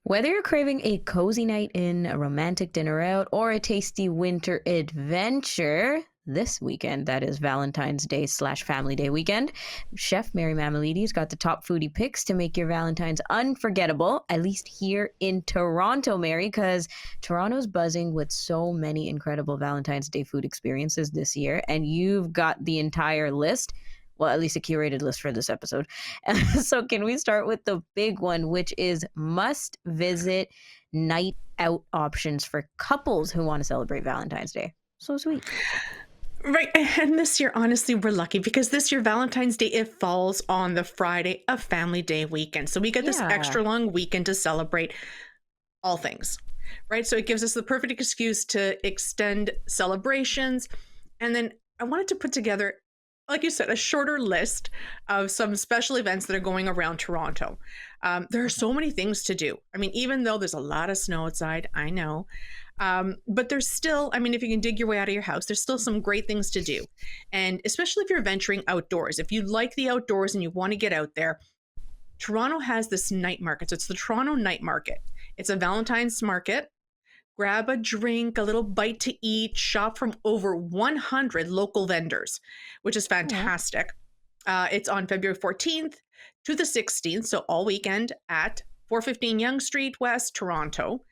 Whether you're craving a cozy night in, a romantic dinner out, or a tasty winter adventure, this weekend, that is Valentine's Day / Family Day weekend, Chef Mary Mammoliti's got the top foodie picks to make your Valentine's unforgettable, at least here in Toronto, Mary, because Toronto's buzzing with so many incredible Valentine's Day food experiences this year, and you've got the entire list. Well, at least a curated list for this episode. So can we start with the big one, which is must visit night out options for couples who want to celebrate Valentine's Day? So sweet. Right. And this year, honestly, we're lucky because this year, Valentine's Day, it falls on the Friday of Family Day weekend. So we get this extra long weekend to celebrate all things, right? So it gives us the perfect excuse to extend celebrations. And then I wanted to put together, like you said, a shorter list of some special events that are going around Toronto. There are so many things to do. I mean, even though there's a lot of snow outside, I know, but there's still, I mean, if you can dig your way out of your house, there's still some great things to do. And especially if you're venturing outdoors, if you like the outdoors and you want to get out there, Toronto has this night market. So it's the Toronto Night Market. It's a Valentine's market. Grab a drink, a little bite to eat, shop from over 100 local vendors, which is fantastic. It's on February 14th to the 16th, so all weekend at 415 Yonge Street West, Toronto.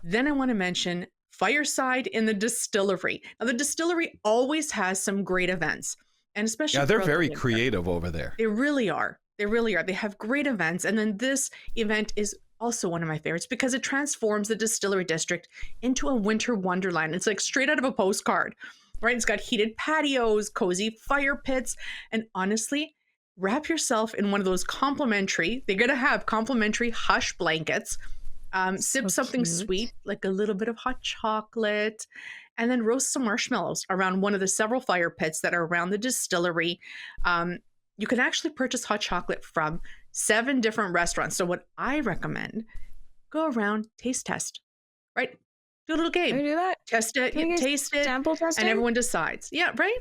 Then I want to mention Fireside in the Distillery. Now, the distillery always has some great events, and especially Yeah, they're throughout the very winter. creative over there. They really are. They really are. They have great events, and then this event is also one of my favorites because it transforms the distillery district into a winter wonderland. It's like straight out of a postcard, right? It's got heated patios, cozy fire pits, and honestly, wrap yourself in one of those complimentary, they're going to have complimentary hush blankets, sip something sweet, like a little bit of hot chocolate, and then roast some marshmallows around one of the several fire pits that are around the distillery. You can actually purchase hot chocolate from 7 different restaurants. So what I recommend, go around, taste test, right? Do a little game. Can we do that? Test it, Can we taste it, sample testing? and everyone decides. Yeah, right?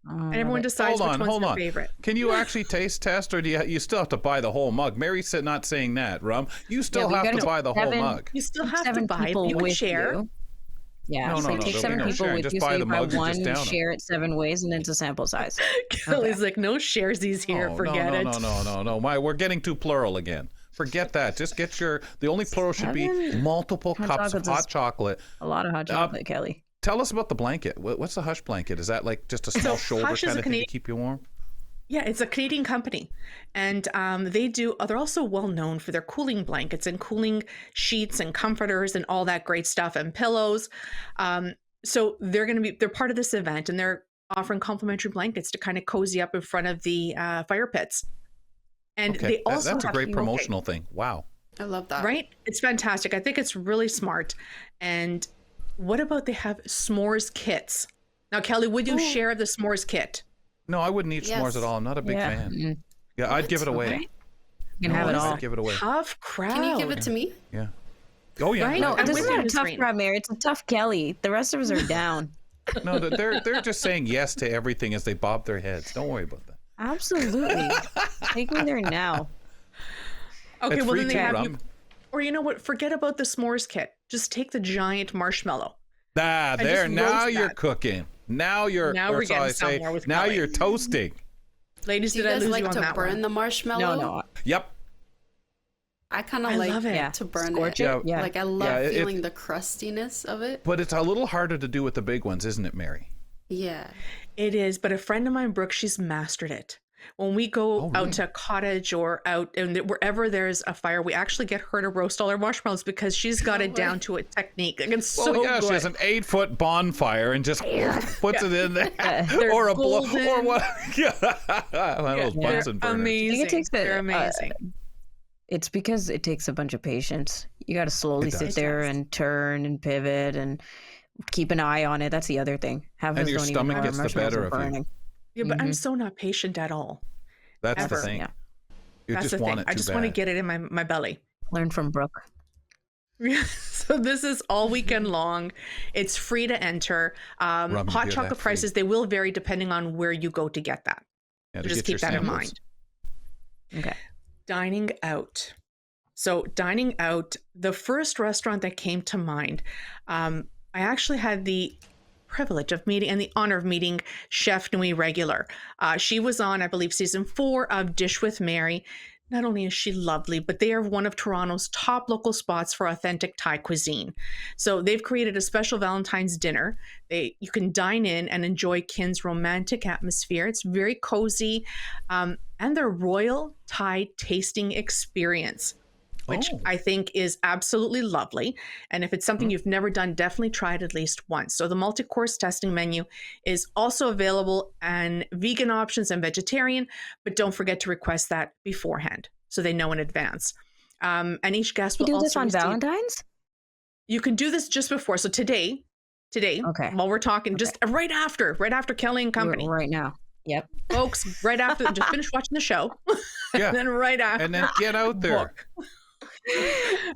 And everyone decides Hold which on, one's hold their on. favorite. Can you actually taste test, or do you still have to buy the whole mug? Mary's not saying that, Rum. You still we have gotta to buy the whole 7 mug. You still have to 7 buy it. people You can with share. you. Yeah, No, so no, take there'll 7 be no people sharing. with Just you, buy so the you buy mugs and just one, down 'em. share it 7 ways, and it's a sample size. Kelly's like, no sharesies here. Oh, Forget it. No. We're getting too plural again. Forget that. Just get the only plural should be 7 multiple cups of chocolates hot is- chocolate. A lot of hot chocolate, Kelly. Tell us about the blanket. What's the hush blanket? Is that like just a small shoulder Hush is kind a of thing to Canadian- keep you warm? Yeah, it's a Canadian company. And they're also well known for their cooling blankets and cooling sheets and comforters and all that great stuff and pillows. So they're part of this event, and they're offering complimentary blankets to kind of cozy up in front of the fire pits. And Okay, they also that's a have great smoking, promotional thing. Wow. I love that. right? It's fantastic. I think it's really smart. And what about they have s'mores kits? Now, Kelly, would you share the s'mores kit? No, I wouldn't eat Yes. s'mores at all. I'm not a big fan. Mm. Yeah, I'd give it away. Okay. You can have it No, all. I'd give it away. Tough crowd. Can you give it to me? Yeah. Oh yeah. Right? No, I'm this with is you, not a tough Nisreen. crowd, Mary. It's a tough Kelly. The rest of us are down. No, they're just saying yes to everything as they bob their heads. Don't worry about that. Absolutely. Take me there now. Okay, It's well free then they too, have Rum. you. Or you know what? Forget about the s'mores kit. Just take the giant marshmallow. Ah, And there. just Now roast you're that. cooking. Now you're. Now or we're so I getting say, somewhere with now Kelly. you're toasting. Ladies, Do you did I guys lose like you on to that burn one? the marshmallow? No. Yep. I kind of I like love it. Yeah. to burn Scorch it. it. Yeah. Like I love Yeah, feeling the crustiness of it. But it's a little harder to do with the big ones, isn't it, Mary? Yeah. It is, but a friend of mine, Brooke, she's mastered it. When we go Oh, out really? to a cottage or out and wherever there's a fire, we actually get her to roast all our marshmallows because she's got it down to a technique. Like, it's Well, so yeah, good. she has an 8-foot bonfire and just puts it in there, They're or a blow, golden. or what? Yeah, one of those They're Bunsen burners. amazing. I think it takes They're amazing. It's because it takes a bunch of patience. You got to slowly It sit does. there It does. and turn and pivot and keep an eye on it. That's the other thing. Half of And us your don't even stomach know our gets the marshmallows better are of you. burning. Yeah, but I'm so not patient at all. That's Ever. the thing. Yeah. You That's just the want thing. it I too just bad. want to get it in my belly. Learn from Brooke. So this is all weekend long. It's free to enter. Rum, you Hot hear that? chocolate Free. prices, they will vary depending on where you go to get that. Yeah, So to just get your keep that in samples. mind. Okay. Dining out. So dining out, the first restaurant that came to mind, I actually had the privilege of meeting and the honor of meeting Chef Nui Regular. She was on, I believe, season 4 of Dish with Mary. Not only is she lovely, but they are one of Toronto's top local spots for authentic Thai cuisine. So they've created a special Valentine's dinner. You can dine in and enjoy Kin's romantic atmosphere. It's very cozy, and their royal Thai tasting experience, which Oh. I think is absolutely lovely. And if it's something you've never done, definitely try it at least once. So the multi-course testing menu is also available and vegan options and vegetarian, but don't forget to request that beforehand so they know in advance. And each guest You will do this also on receive- Valentine's? You can do this just before. So today, Okay. while we're talking, just right after Kelly and Company, Right now. Yep. folks, right after, just finish watching the show. Yeah. And then right after. And then get out there. book.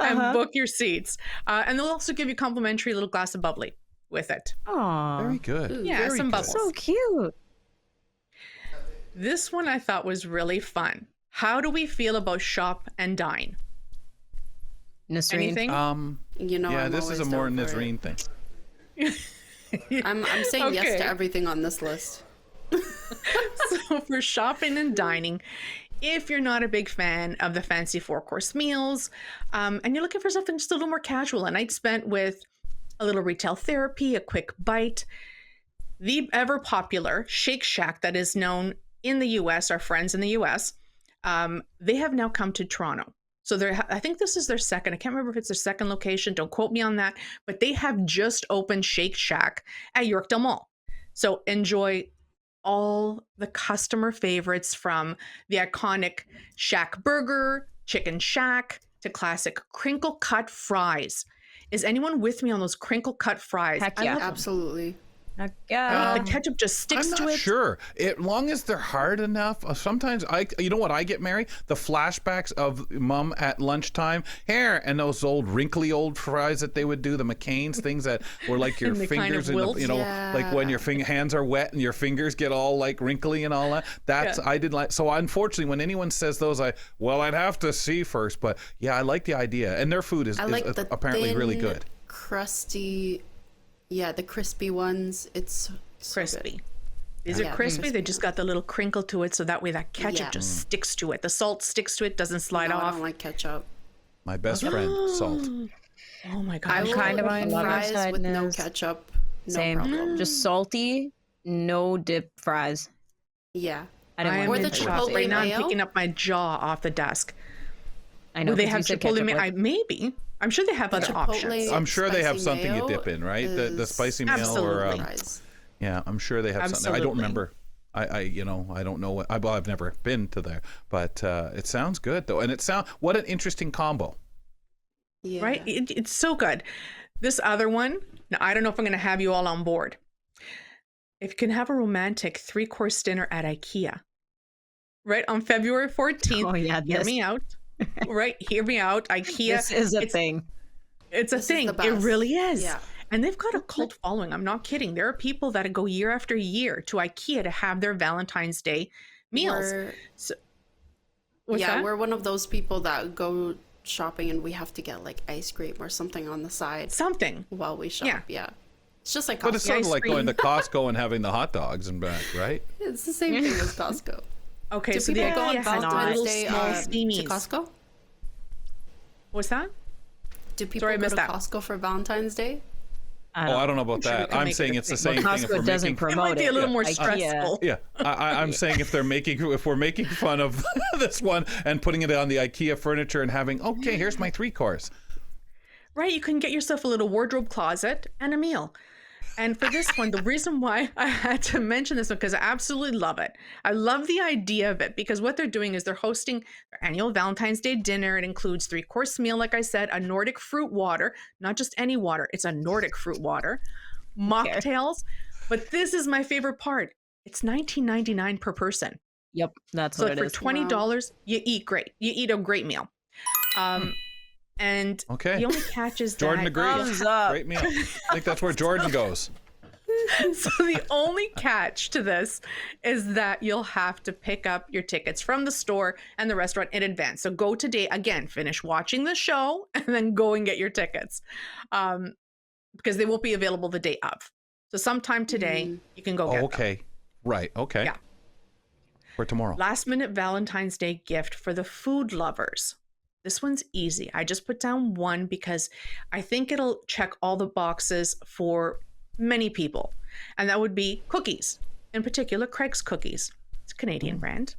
And Uh-huh. book your seats. And they'll also give you a complimentary little glass of bubbly with it. Aw. Very good. Ooh, Yeah, Very some good. bubbles. So cute. This one I thought was really fun. How do we feel about shop and dine? Nisreen. Anything? You know, Yeah, I'm this is a always more down for it. Nisreen thing. I'm saying yes Okay. to everything on this list. So for shopping and dining, if you're not a big fan of the fancy 4-course meals, and you're looking for something just a little more casual, a night spent with a little retail therapy, a quick bite, the ever popular Shake Shack that is known in the US, our friends in the US, they have now come to Toronto. So I think this is their second. I can't remember if it's their second location. Don't quote me on that. But they have just opened Shake Shack at Yorkdale Mall. So enjoy all the customer favorites, from the iconic Shack Burger, Chicken Shack, to classic crinkle cut fries. Is anyone with me on those crinkle cut fries? Heck I yeah. love them. Absolutely. Yeah. The ketchup just sticks I'm to not it. sure. As long as they're hard enough. Sometimes you know what I get, Mary? The flashbacks of Mom at lunchtime. Here, and those old wrinkly old fries that they would do, the McCain's things that were like your And they kind fingers, of in the, wilt. you know, like when Yeah. your hands are wet and your fingers get all like wrinkly and all that. That's Yeah. I did like. So unfortunately, when anyone says those, I'd have to see first. But yeah, I like the idea, and their food is I like the apparently really thin, good. crusty, the crispy ones. It's so Crispy. good. These Yeah, are crispy. crispy They just got the little crinkle to it, so that way that ketchup Yeah. just sticks to it. The salt sticks to it, doesn't slide No, I off. don't like ketchup. My best friend, salt. Oh my god! I will kind of eat on the other fries side, with no Niz. ketchup. No Same. problem. Just salty, no dip fries. Yeah. I didn't I am want Or in the to shock Chipotle right now. I'm mayo? picking up my jaw off the desk. I know Do they 'cause you have said Chipotle ketchup mayo? with- Maybe. I'm sure they have other Chipotle- options. I'm sure they have Spicy something you mayo dip in, right? The is spicy mayo or Absolutely. fries. yeah, I'm sure they have something. I Absolutely. don't remember. I don't know what. I've never been to there, but it sounds good though, and what an interesting combo. Yeah. Right? It's so good. This other one, now I don't know if I'm going to have you all on board. If you can have a romantic 3-course dinner at IKEA, right? On February 14th. Oh, yeah, Hear this- me out. Right? Hear me out. IKEA. This is a it's- thing. It's a This is thing. the It best. really is. Yeah. And they've got a cult following. I'm not kidding. There are people that go year after year to IKEA to have their Valentine's Day meals. We're one of those people that go shopping and we have to get like ice cream or something on the side. Something. While we shop. Yeah. It's just like Costco. But it's sort of like going to Costco and having the hot dogs and back, right? It's the same thing as Costco. Okay, do so people the go on IKEA Valentine's Day small to steamies. Costco? What's that? Do people go to Costco for Valentine's Day? I don't know about that. I'm saying it's the same thing. Costco doesn't promote it. It might be a little more stressful. Yeah, I'm saying if we're making fun of this one and putting it on the IKEA furniture and having, okay, here's my 3-course. Right, you can get yourself a little wardrobe closet and a meal. And for this one, the reason why I had to mention this one, because I absolutely love it. I love the idea of it because what they're doing is they're hosting their annual Valentine's Day dinner. It includes 3-course meal, like I said, a Nordic fruit water, not just any water, it's a Nordic fruit water, mocktails. But this is my favorite part. It's $19.99 per person. Yep, that's what it is. So for $20, you eat great. You eat a great meal. And the only catch is Jordan that agrees. Great meal. I think that's where Jordan goes. So the only catch to this is that you'll have to pick up your tickets from the store and the restaurant in advance. So go today, again, finish watching the show and then go and get your tickets because they won't be available the day of. So sometime today, you can go get them. Right. Okay. Yeah. For tomorrow. Last minute Valentine's Day gift for the food lovers. This one's easy. I just put down one because I think it'll check all the boxes for many people. And that would be cookies. In particular, Craig's Cookies. It's a Canadian brand.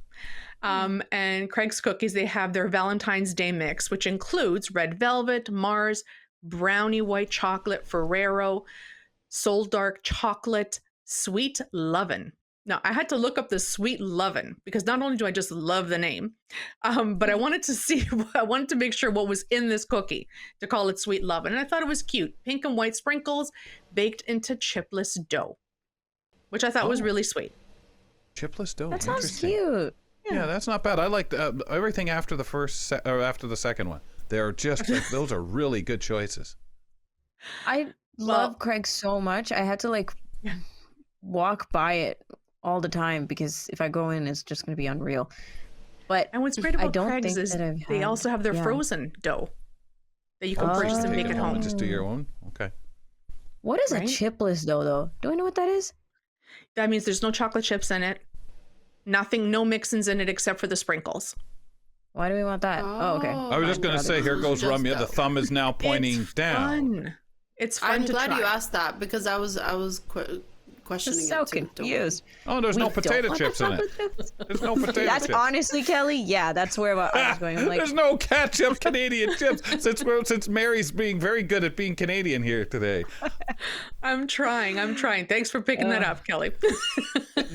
And Craig's Cookies, they have their Valentine's Day mix, which includes red velvet, Mars, brownie white chocolate, Ferrero, Soul Dark chocolate, Sweet Lovin'. Now, I had to look up the Sweet Lovin' because not only do I just love the name, but I wanted to make sure what was in this cookie to call it Sweet Lovin'. And I thought it was cute. Pink and white sprinkles baked into chipless dough, which I thought was really sweet. Chipless dough. That sounds cute. Yeah, that's not bad. I like everything after the after the second one. They're just those are really good choices. I love Craig so much. I had to walk by it all the time because if I go in, it's just going to be unreal. But and what's great about Craig's is they also have their frozen dough that you can purchase and make at home. Just do your own. Okay. What is a chipless dough, though? Do I know what that is? That means there's no chocolate chips in it. Nothing, no mixins in it except for the sprinkles. Why do we want that? Oh, okay. I was just going to say, here goes Rumya. The thumb is now pointing down. It's fun. I'm to glad try. you asked that because I was questioning it too. So confused. Oh, there's no potato chips in it. There's no potato That's chips. honestly, Kelly. Yeah, that's where I was going. I'm like, there's no ketchup Canadian chips since Mary's being very good at being Canadian here today. I'm trying. Thanks for picking that up, Kelly.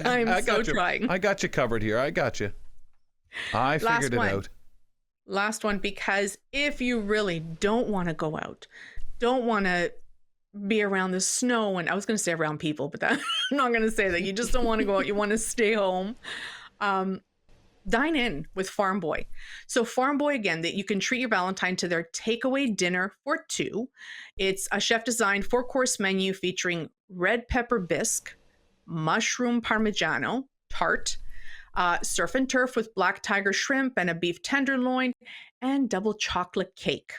I'm so trying. I got you covered here. I got you. I figured it out. Last one, because if you really don't want to go out, don't want to be around the snow, and I was going to say around people, but I'm not going to say that. You just don't want to go out. You want to stay home. Dine in with Farm Boy. So Farm Boy, again, that you can treat your Valentine to their takeaway dinner for 2. It's a chef-designed 4-course menu featuring red pepper bisque, mushroom parmigiano, tart, surf and turf with black tiger shrimp and a beef tenderloin, and double chocolate cake.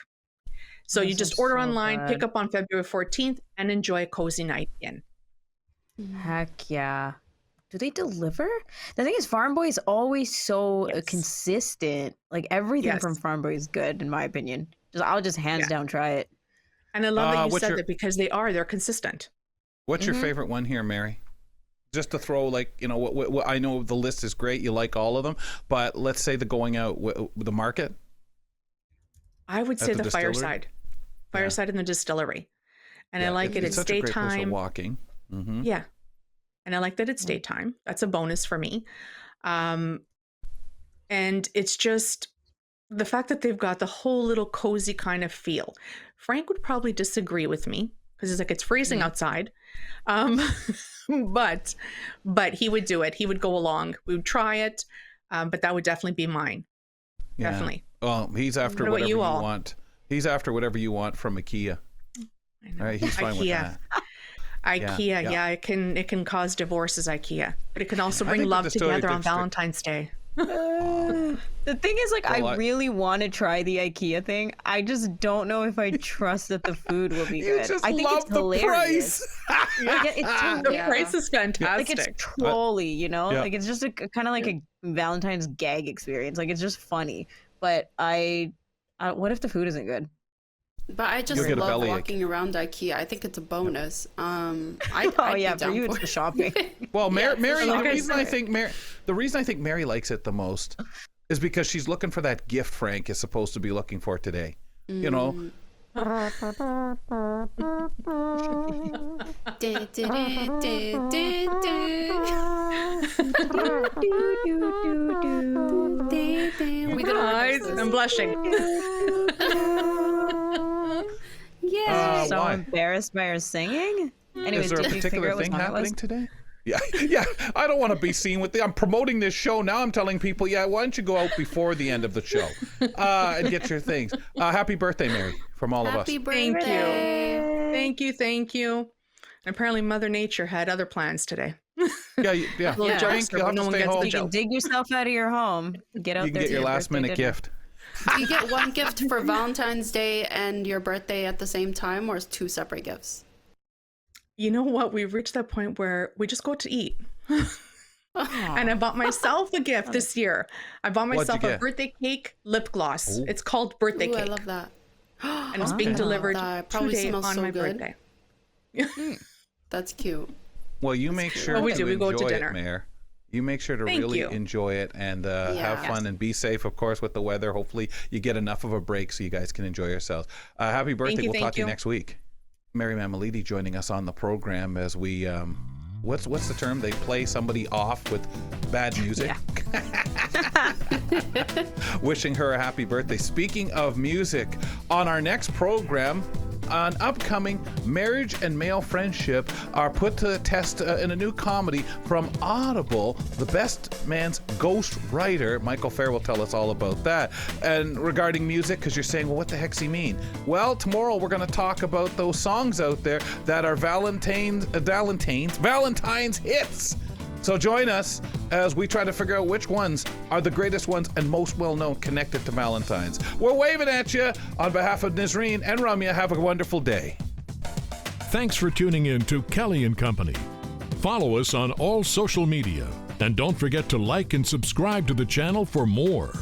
So you just order online, pick up on February 14th, and enjoy a cozy night in. Heck yeah. Do they deliver? The thing is, Farm Boy is always so consistent. Like everything from Farm Boy is good, in my opinion. I'll just hands down try it. And I love that you said that because they're consistent. What's your favorite one here, Mary? Just to throw what I know the list is great. You like all of them, but let's say the going out, the market. I would say the Fireside in the distillery. And I like it's such a great place for daytime. Walking. Mm-hmm. Yeah. And I like that it's daytime. That's a bonus for me. And it's just the fact that they've got the whole little cozy kind of feel. Frank would probably disagree with me because he's like, it's freezing outside. But he would do it. He would go along. We would try it. But that would definitely be mine. Yeah. Definitely. Well, he's after whatever you want. He's after whatever you want from IKEA. All right, he's fine with IKEA. that. IKEA, yeah, it can cause divorces, IKEA, but it can also bring love together on Valentine's Day. The thing is, like, I really want to try the IKEA thing. I just don't know if I trust that the food will be good. Just I think love it's hilarious. The price is fantastic. Like, it's trolly, you know? Yeah. Like, it's just kind of like a Valentine's gag experience. Like, it's just funny. But what if the food isn't good? But I just love walking around IKEA. I think it's a bonus. I'd for you it's the shopping. Well, Mary, the reason I think Mary likes it the most is because she's looking for that gift Frank is supposed to be looking for today. You know. I'm blushing. Yeah, so embarrassed by her singing. Anyways, is there a particular thing happening today? Yeah. I don't want to be seen with I'm promoting this show now. I'm telling people, why don't you go out before the end of the show and get your things. Happy birthday, Mary, from all of us. Happy birthday! Thank you. Apparently, Mother Nature had other plans today. Yeah. You can dig yourself out of your home. Get out there. You can get your last minute gift. Do you get one gift for Valentine's Day and your birthday at the same time, or is 2 separate gifts? You know what? We've reached that point where we just go to eat. And I bought myself a gift this year. I bought myself a birthday cake lip gloss. Ooh. It's called Birthday Cake. I love that. And it's being delivered today on my birthday. That's cute. Well, you make sure to enjoy go to dinner. It, Mayor. You make sure to really enjoy it and have fun and be safe, of course, with the weather. Hopefully you get enough of a break so you guys can enjoy yourselves. Happy birthday. We'll talk to you next week. Mary Mammoliti joining us on the program as we, what's the term? They play somebody off with bad music. Wishing her a happy birthday. Speaking of music, on our next program, an upcoming marriage and male friendship are put to the test in a new comedy from Audible. The best man's ghost writer, Michael Fair, will tell us all about that. And regarding music, because you're saying, well, what the heck's he mean? Well, tomorrow we're going to talk about those songs out there that are Valentine's hits. So join us as we try to figure out which ones are the greatest ones and most well-known connected to Valentine's. We're waving at you on behalf of Nisreen and Ramya. Have a wonderful day. Thanks for tuning in to Kelly and Company. Follow us on all social media and don't forget to like and subscribe to the channel for more.